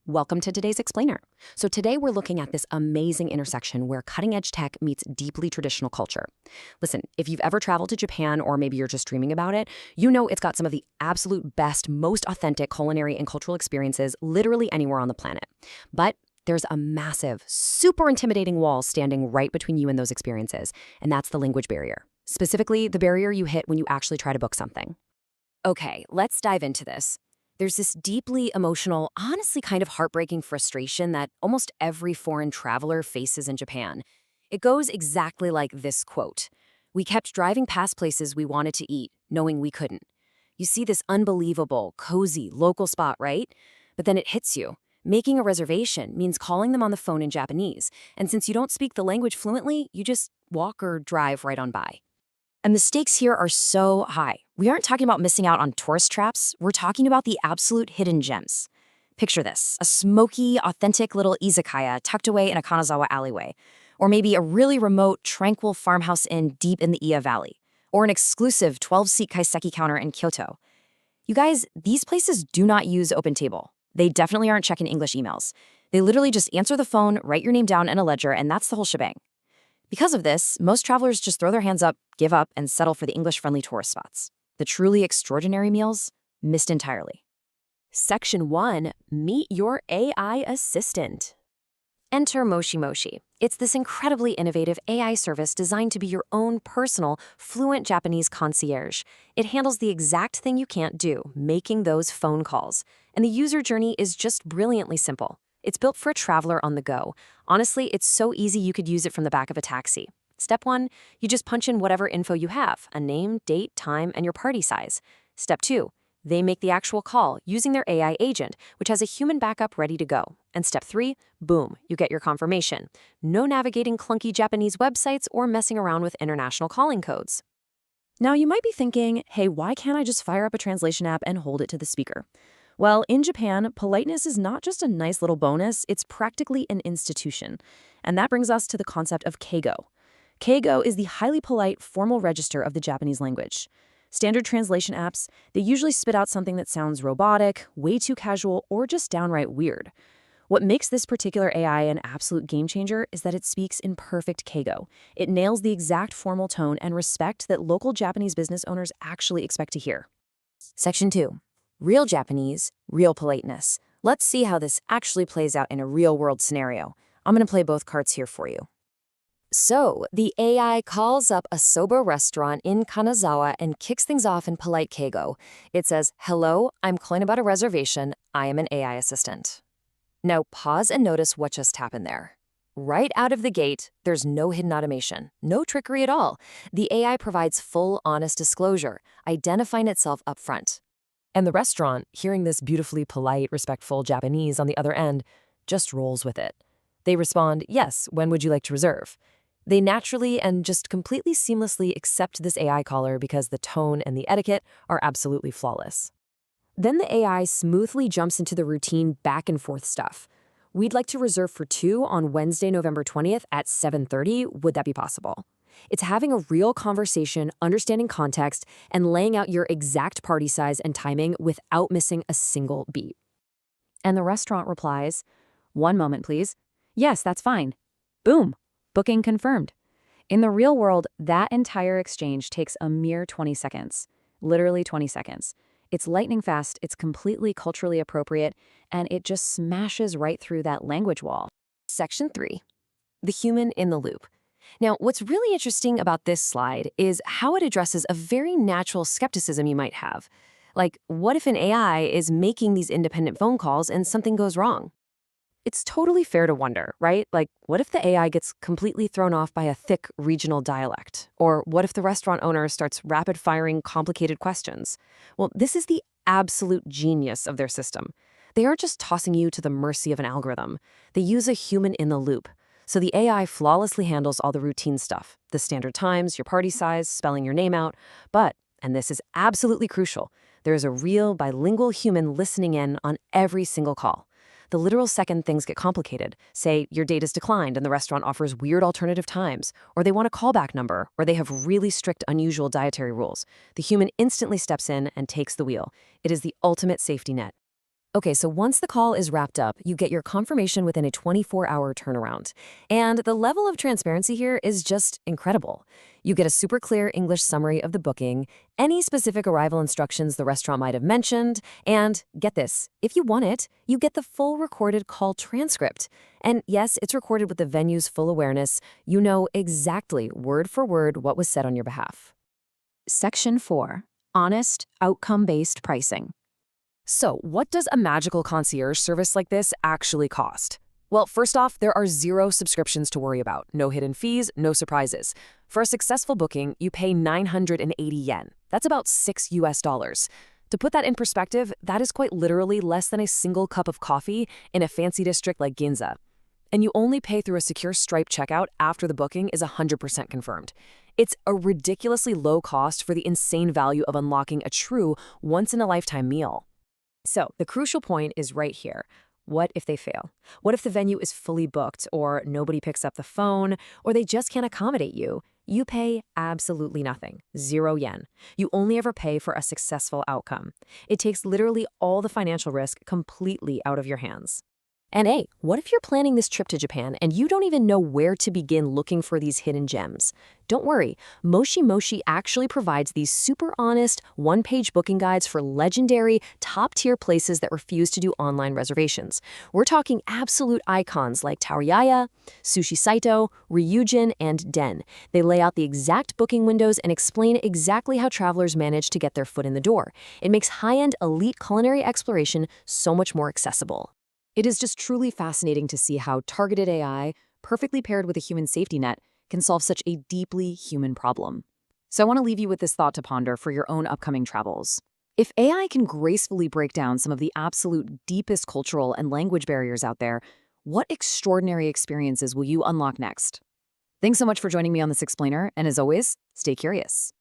Welcome to today's Explainer. So today we're looking at this amazing intersection where cutting-edge tech meets deeply traditional culture. Listen, if you've ever traveled to Japan or maybe you're just dreaming about it, you know it's got some of the absolute best, most authentic culinary and cultural experiences literally anywhere on the planet. But there's a massive, super intimidating wall standing right between you and those experiences, and that's the language barrier. Specifically, the barrier you hit when you actually try to book something. Okay, let's dive into this. There's this deeply emotional, honestly kind of heartbreaking frustration that almost every foreign traveler faces in Japan. It goes exactly like this quote. "We kept driving past places we wanted to eat, knowing we couldn't." You see this unbelievable, cozy, local spot, right? But then it hits you. Making a reservation means calling them on the phone in Japanese, and since you don't speak the language fluently, you just walk or drive right on by. And the stakes here are so high. We aren't talking about missing out on tourist traps. We're talking about the absolute hidden gems. Picture this, a smoky, authentic little izakaya tucked away in a Kanazawa alleyway. Or maybe a really remote, tranquil farmhouse inn deep in the Iya Valley. Or an exclusive 12-seat kaiseki counter in Kyoto. You guys, these places do not use OpenTable. They definitely aren't checking English emails. They literally just answer the phone, write your name down in a ledger, and that's the whole shebang. Because of this, most travelers just throw their hands up, give up, and settle for the English-friendly tourist spots. The truly extraordinary meals, missed entirely. Section 1. Meet your AI assistant. Enter Moshi Moshi. It's this incredibly innovative AI service designed to be your own personal, fluent Japanese concierge. It handles the exact thing you can't do, making those phone calls. And the user journey is just brilliantly simple. It's built for a traveler on the go. Honestly, it's so easy you could use it from the back of a taxi. Step 1, you just punch in whatever info you have, a name, date, time, and your party size. Step 2, they make the actual call using their AI agent, which has a human backup ready to go. And step 3, boom, you get your confirmation. No navigating clunky Japanese websites or messing around with international calling codes. Now, you might be thinking, hey, why can't I just fire up a translation app and hold it to the speaker? Well, in Japan, politeness is not just a nice little bonus, it's practically an institution. And that brings us to the concept of keigo. Keigo is the highly polite, formal register of the Japanese language. Standard translation apps, they usually spit out something that sounds robotic, way too casual, or just downright weird. What makes this particular AI an absolute game changer is that it speaks in perfect keigo. It nails the exact formal tone and respect that local Japanese business owners actually expect to hear. Section 2. Real Japanese, real politeness. Let's see how this actually plays out in a real-world scenario. I'm going to play both cards here for you. So, the AI calls up a soba restaurant in Kanazawa and kicks things off in polite keigo. It says, "Hello, I'm calling about a reservation. I am an AI assistant." Now, pause and notice what just happened there. Right out of the gate, there's no hidden automation, no trickery at all. The AI provides full, honest disclosure, identifying itself up front. And the restaurant, hearing this beautifully polite, respectful Japanese on the other end, just rolls with it. They respond, "Yes, when would you like to reserve?" They naturally and just completely seamlessly accept this AI caller because the tone and the etiquette are absolutely flawless. Then the AI smoothly jumps into the routine back and forth stuff. "We'd like to reserve for 2 on Wednesday, November 20th at 7:30. Would that be possible?" It's having a real conversation, understanding context, and laying out your exact party size and timing without missing a single beat. And the restaurant replies, "1 moment, please. Yes, that's fine." Boom. Booking confirmed. In the real world, that entire exchange takes a mere 20 seconds. Literally 20 seconds. It's lightning fast, it's completely culturally appropriate, and it just smashes right through that language wall. Section 3. The human in the loop. Now, what's really interesting about this slide is how it addresses a very natural skepticism you might have. Like, what if an AI is making these independent phone calls and something goes wrong? It's totally fair to wonder, right? Like, what if the AI gets completely thrown off by a thick regional dialect? Or what if the restaurant owner starts rapid-firing complicated questions? Well, this is the absolute genius of their system. They aren't just tossing you to the mercy of an algorithm. They use a human in the loop. So the AI flawlessly handles all the routine stuff, the standard times, your party size, spelling your name out. But, and this is absolutely crucial, there is a real bilingual human listening in on every single call. The literal second things get complicated, say your date is declined and the restaurant offers weird alternative times, or they want a callback number, or they have really strict, unusual dietary rules, the human instantly steps in and takes the wheel. It is the ultimate safety net. Okay, so once the call is wrapped up, you get your confirmation within a 24-hour turnaround. And the level of transparency here is just incredible. You get a super clear English summary of the booking, any specific arrival instructions the restaurant might have mentioned, and get this, if you want it, you get the full recorded call transcript. And yes, it's recorded with the venue's full awareness. You know exactly, word for word, what was said on your behalf. Section 4. Honest, outcome-based pricing. So, what does a magical concierge service like this actually cost? Well, first off, there are zero subscriptions to worry about, no hidden fees, no surprises. For a successful booking, you pay 980 yen. That's about $6. To put that in perspective, that is quite literally less than a single cup of coffee in a fancy district like Ginza. And you only pay through a secure Stripe checkout after the booking is 100% confirmed. It's a ridiculously low cost for the insane value of unlocking a true once-in-a-lifetime meal. So the crucial point is right here. What if they fail? What if the venue is fully booked, or nobody picks up the phone, or they just can't accommodate you? You pay absolutely nothing, 0 yen. You only ever pay for a successful outcome. It takes literally all the financial risk completely out of your hands. And hey, what if you're planning this trip to Japan and you don't even know where to begin looking for these hidden gems? Don't worry, Moshi Moshi actually provides these super honest, one-page booking guides for legendary, top-tier places that refuse to do online reservations. We're talking absolute icons like Taoraya, Sushi Saito, Ryujin, and Den. They lay out the exact booking windows and explain exactly how travelers manage to get their foot in the door. It makes high-end, elite culinary exploration so much more accessible. It is just truly fascinating to see how targeted AI, perfectly paired with a human safety net, can solve such a deeply human problem. So I want to leave you with this thought to ponder for your own upcoming travels. If AI can gracefully break down some of the absolute deepest cultural and language barriers out there, what extraordinary experiences will you unlock next? Thanks so much for joining me on this explainer, and as always, stay curious.